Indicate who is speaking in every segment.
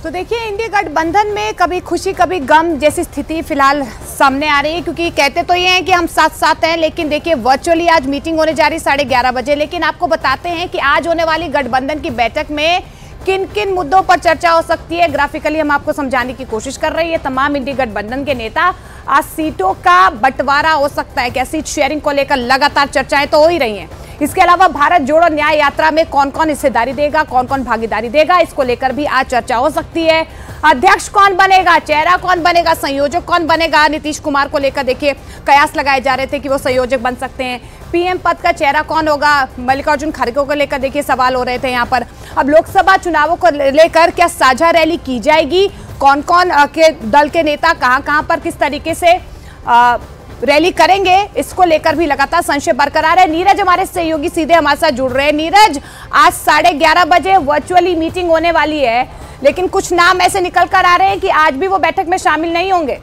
Speaker 1: तो देखिए, इंडिया गठबंधन में कभी खुशी कभी गम जैसी स्थिति फिलहाल सामने आ रही है, क्योंकि कहते तो ये हैं कि हम साथ साथ हैं, लेकिन देखिए वर्चुअली आज मीटिंग होने जा रही 11:30 बजे। लेकिन आपको बताते हैं कि आज होने वाली गठबंधन की बैठक में किन किन मुद्दों पर चर्चा हो सकती है, ग्राफिकली हम आपको समझाने की कोशिश कर रही है। तमाम इंडिया गठबंधन के नेता आज सीटों का बंटवारा हो सकता है, क्या सीट शेयरिंग को लेकर लगातार चर्चाएं तो हो ही रही हैं। इसके अलावा भारत जोड़ो न्याय यात्रा में कौन कौन हिस्सेदारी देगा, कौन कौन भागीदारी देगा, इसको लेकर भी आज चर्चा हो सकती है। अध्यक्ष कौन बनेगा, चेहरा कौन बनेगा, संयोजक कौन बनेगा। नीतीश कुमार को लेकर देखिए कयास लगाए जा रहे थे कि वो संयोजक बन सकते हैं। पीएम पद का चेहरा कौन होगा, मल्लिकार्जुन खड़गे को लेकर देखिए सवाल हो रहे थे यहाँ पर। अब लोकसभा चुनावों को लेकर क्या साझा रैली की जाएगी, कौन कौन के दल के नेता कहां पर किस तरीके से रैली करेंगे, इसको लेकर भी लगातार संशय बरकरार है। नीरज हमारे सहयोगी सीधे हमारे साथ जुड़ रहे हैं। नीरज, आज 11:30 बजे वर्चुअली मीटिंग होने वाली है, लेकिन कुछ नाम ऐसे निकल कर आ रहे हैं कि आज भी वो बैठक में शामिल नहीं होंगे।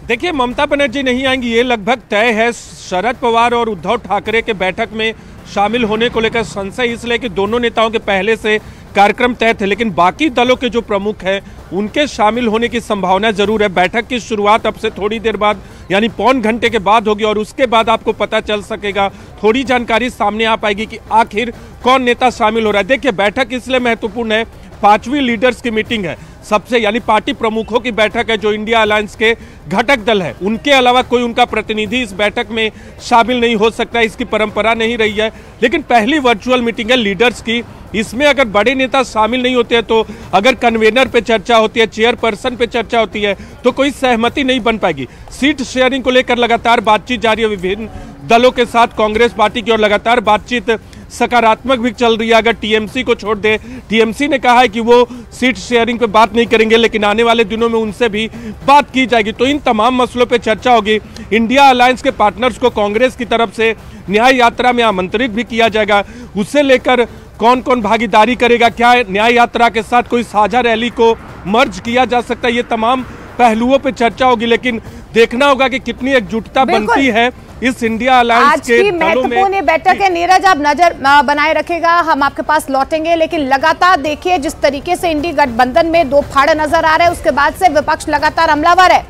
Speaker 2: देखिए, ममता बनर्जी नहीं आएंगी, ये लगभग तय है। शरद पवार और उद्धव ठाकरे के बैठक में शामिल होने को लेकर संशय इसलिए कि दोनों नेताओं के पहले से कार्यक्रम तय थे, लेकिन बाकी दलों के जो प्रमुख हैं उनके शामिल होने की संभावना जरूर है। बैठक की शुरुआत अब से थोड़ी देर बाद यानी पौन घंटे के बाद होगी और उसके बाद आपको पता चल सकेगा, थोड़ी जानकारी सामने आ पाएगी कि आखिर कौन नेता शामिल हो रहा है। देखिए, बैठक इसलिए महत्वपूर्ण है, 5वीं लीडर्स की मीटिंग है, सबसे यानी पार्टी प्रमुखों की बैठक है जो इंडिया अलायंस के घटक दल है। उनके अलावा कोई उनका प्रतिनिधि इस बैठक में शामिल नहीं हो सकता, इसकी परंपरा नहीं रही है। लेकिन पहली वर्चुअल मीटिंग है लीडर्स की, इसमें अगर बड़े नेता शामिल नहीं होते हैं तो अगर कन्वेनर पे चर्चा होती है, चेयरपर्सन पे चर्चा होती है, तो कोई सहमति नहीं बन पाएगी। सीट शेयरिंग को लेकर लगातार बातचीत जारी है विभिन्न दलों के साथ। कांग्रेस पार्टी की ओर लगातार बातचीत सकारात्मक भी चल रही है। अगर टीएमसी को छोड़ दे, टीएमसी ने कहा है कि वो सीट शेयरिंग पे बात नहीं करेंगे, लेकिन आने वाले दिनों में उनसे भी बात की जाएगी। तो इन तमाम मसलों पे चर्चा होगी। इंडिया अलायंस के पार्टनर्स को कांग्रेस की तरफ से न्याय यात्रा में आमंत्रित भी किया जाएगा, उससे लेकर कौन कौन भागीदारी करेगा, क्या न्याय यात्रा के साथ कोई साझा रैली को मर्ज किया जा सकता है, ये तमाम पहलुओं पे चर्चा होगी। लेकिन देखना होगा कि कितनी एकजुटता बनती है इस इंडिया अलायंस के दलों में।
Speaker 1: महत्वपूर्ण बैठक है। नीरज, आप नजर बनाए रखेगा, हम आपके पास लौटेंगे। लेकिन लगातार देखिए जिस तरीके से इंडी गठबंधन में दो फाड़ नजर आ रहे हैं, उसके बाद से विपक्ष लगातार हमलावर है।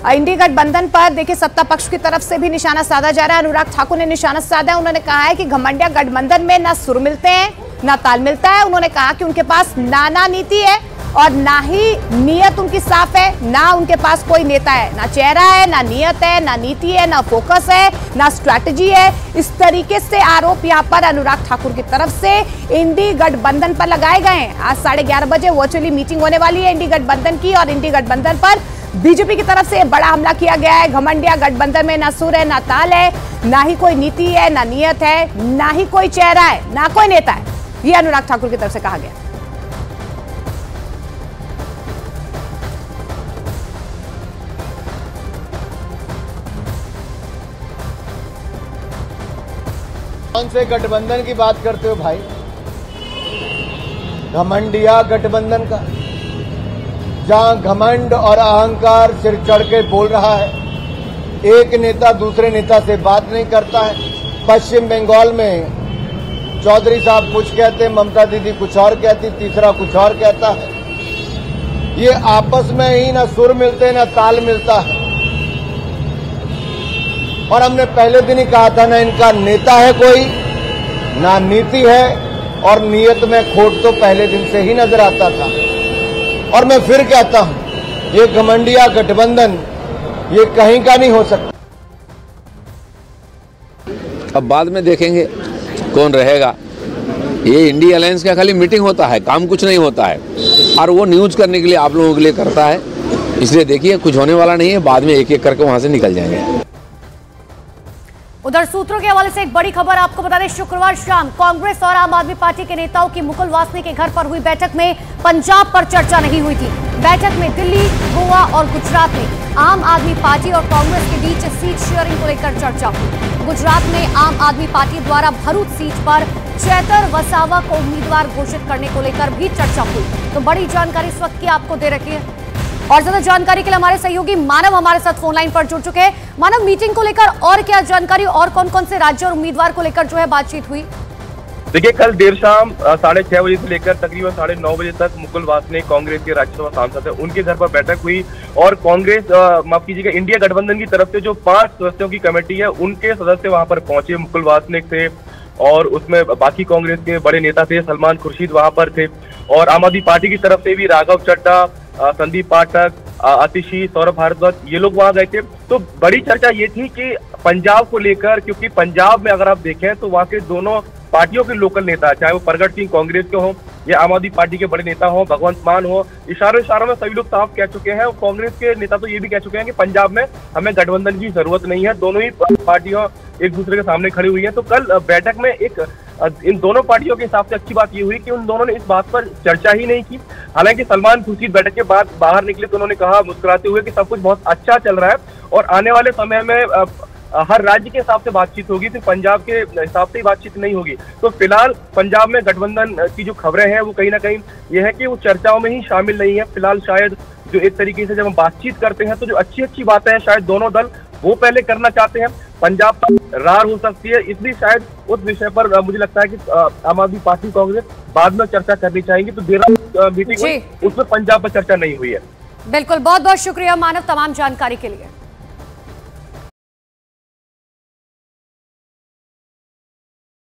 Speaker 1: इंडी गठबंधन पर देखिए सत्ता पक्ष की तरफ से भी निशाना साधा जा रहा है। अनुराग ठाकुर ने निशाना साधा है, उन्होंने कहा है कि घमंडिया गठबंधन में ना सुर मिलते हैं ना ताल मिलता है। उन्होंने कहा कि उनके पास ना नीति है और ना ही नीयत उनकी साफ है, ना उनके पास कोई नेता है, ना चेहरा है, ना नीयत है, ना नीति है, ना फोकस है, ना स्ट्रैटेजी है। इस तरीके से आरोप यहाँ पर अनुराग ठाकुर की तरफ से इंडी गठबंधन पर लगाए गए हैं। आज 11:30 बजे वर्चुअली मीटिंग होने वाली है इंडी गठबंधन की, और इंडी गठबंधन पर बीजेपी की तरफ से बड़ा हमला किया गया है। घमंडिया गठबंधन में ना सुर है, ना ताल है, ना ही कोई नीति है, ना नीयत है, ना ही कोई चेहरा है, ना कोई नेता है, ये अनुराग ठाकुर की तरफ से कहा गया।
Speaker 3: कौन से गठबंधन की बात करते हो भाई? घमंडिया गठबंधन का, जहां घमंड और अहंकार सिर चढ़ के बोल रहा है, एक नेता दूसरे नेता से बात नहीं करता है। पश्चिम बंगाल में चौधरी साहब कुछ कहते, ममता दीदी कुछ और कहती, तीसरा कुछ और कहता है। ये आपस में ही ना सुर मिलते ना ताल मिलता है। और हमने पहले दिन ही कहा था, ना इनका नेता है कोई, ना नीति है, और नीयत में खोट तो पहले दिन से ही नजर आता था। और मैं फिर कहता हूं, ये घमंडिया गठबंधन ये कहीं का नहीं हो सकता।
Speaker 4: अब बाद में देखेंगे कौन रहेगा। ये इंडिया अलायंस का खाली मीटिंग होता है, काम कुछ नहीं होता है, और वो न्यूज करने के लिए आप लोगों के लिए करता है। इसलिए देखिए कुछ होने वाला नहीं है, बाद में एक एक करके वहां से निकल जाएंगे।
Speaker 5: उधर सूत्रों के हवाले से एक बड़ी खबर आपको बता दें, शुक्रवार शाम कांग्रेस और आम आदमी पार्टी के नेताओं की मुकुल वासनिक के घर पर हुई बैठक में पंजाब पर चर्चा नहीं हुई थी। बैठक में दिल्ली, गोवा और गुजरात में आम आदमी पार्टी और कांग्रेस के बीच सीट शेयरिंग को लेकर चर्चा हुई। गुजरात में आम आदमी पार्टी द्वारा भरूच सीट पर चैतर वसावा को उम्मीदवार घोषित करने को लेकर भी चर्चा हुई। तो बड़ी जानकारी इस वक्त की आपको दे रखी है, और ज्यादा जानकारी के लिए हमारे सहयोगी मानव हमारे साथ फोन लाइन पर जुड़ चुके हैं। मानव, मीटिंग को लेकर और क्या जानकारी, और कौन कौन से राज्य और उम्मीदवार को लेकर जो है बातचीत हुई?
Speaker 6: देखिए, कल देर शाम 6:30 बजे से लेकर तकरीबन 9:30 बजे तक मुकुल वासनिक कांग्रेस के राज्यसभा सांसद है, उनके घर पर बैठक हुई और कांग्रेस माफ कीजिएगा इंडिया गठबंधन की तरफ से जो 5 सदस्यों की कमेटी है उनके सदस्य वहां पर पहुंचे। मुकुल वासनिक थे और उसमें बाकी कांग्रेस के बड़े नेता थे, सलमान खुर्शीद वहां पर थे और आम आदमी पार्टी की तरफ से भी राघव चड्ढा, संदीप पाठक, आतिशी, सौरभ भारद्वाज, ये लोग वहां गए थे। तो बड़ी चर्चा ये थी कि पंजाब को लेकर, क्योंकि पंजाब में अगर आप देखें तो वहां के दोनों पार्टियों के लोकल नेता, चाहे वो प्रगट सिंह कांग्रेस के हों या आम आदमी पार्टी के बड़े नेता हो, भगवंत मान हो, इशारों में सभी लोग साफ कह चुके हैं और कांग्रेस के नेता तो ये भी कह चुके हैं कि पंजाब में हमें गठबंधन की जरूरत नहीं है। दोनों ही पार्टियां एक दूसरे के सामने खड़ी हुई है। तो कल बैठक में इन दोनों पार्टियों के हिसाब से अच्छी बात ये हुई कि उन दोनों ने इस बात पर चर्चा ही नहीं की। हालांकि सलमान खुर्शीद बैठक के बाद बाहर निकले तो उन्होंने कहा मुस्कुराते हुए कि सब कुछ बहुत अच्छा चल रहा है और आने वाले समय में हर राज्य के हिसाब से बातचीत होगी, सिर्फ पंजाब के हिसाब से ही बातचीत नहीं होगी। तो फिलहाल पंजाब में गठबंधन की जो खबरें हैं वो कहीं ना कहीं ये है कि वो चर्चाओं में ही शामिल नहीं है। फिलहाल शायद जो एक तरीके से जब हम बातचीत करते हैं तो जो अच्छी बातें हैं शायद दोनों दल वो पहले करना चाहते हैं। पंजाब पर रार हो सकती है, इसलिए शायद उस विषय पर मुझे लगता है कि आम आदमी पार्टी कांग्रेस बाद में चर्चा करनी चाहेंगी। तो देर रात मीटिंग हुई, उसमें पंजाब पर चर्चा नहीं हुई है।
Speaker 5: बिल्कुल, बहुत बहुत शुक्रिया मानव तमाम जानकारी के लिए।